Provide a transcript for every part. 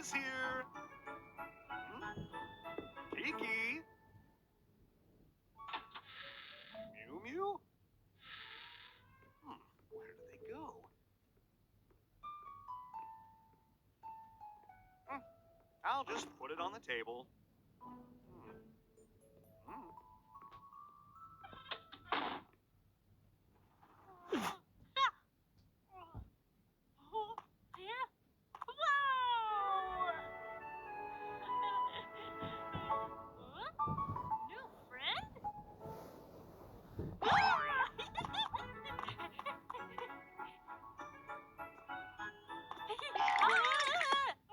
is here. Kiki. Mew Mew? Where did they go? I'll just put it on the table. New friend?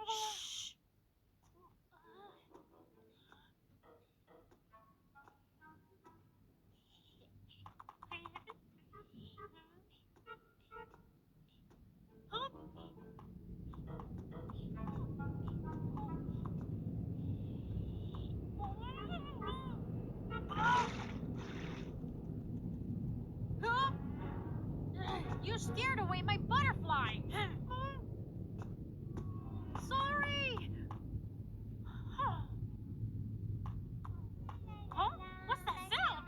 Shh. You scared away my butterfly. Sorry. Huh? What's that sound?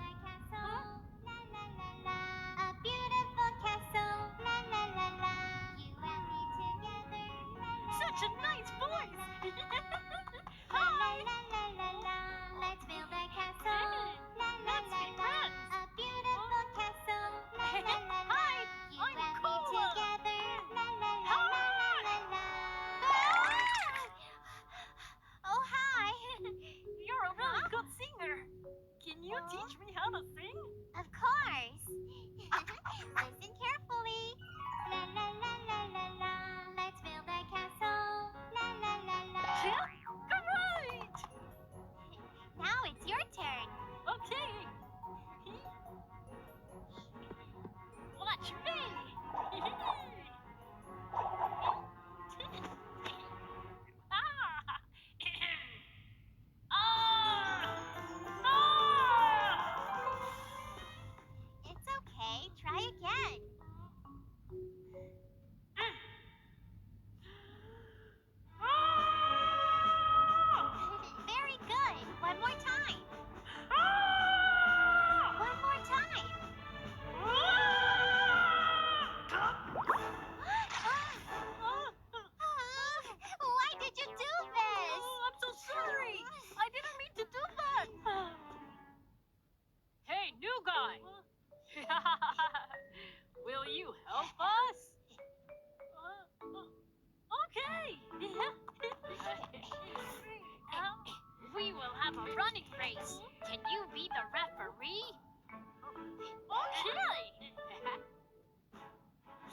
A beautiful castle, la la la la. You and me together, la la. Such a nice voice. La la Hi. la la la la. Let's build a castle, la la Let's la be la. friends. A beautiful castle, la la la la. Hi, You I'm and me Koala. together, la la la la la la. Oh hi. You're a really good singer. Can you teach me how to sing? Of course. Listen carefully. La la la la la la. Let's build a castle. La la la la. Great. Now it's your turn. Okay. Watch me. It's okay. Try again. Very good. One more time. One more time. Why did you do this? I'm so sorry. I didn't mean to do that. Hey, new guy. Will you help us? Okay. We will have a running race. Can you be the referee? Okay.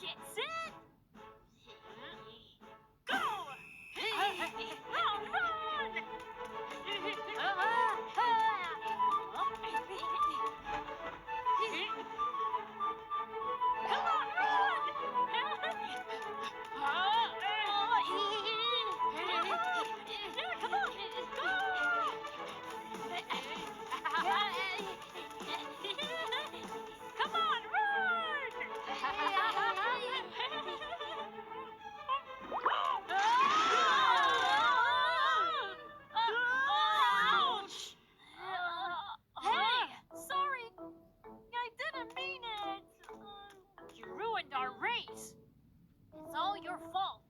Get set. Go! Run! Come on, run! Yeah, come on, go! Come on, run! Ouch! Hey, sorry. I didn't mean it. You ruined our race. It's all your fault.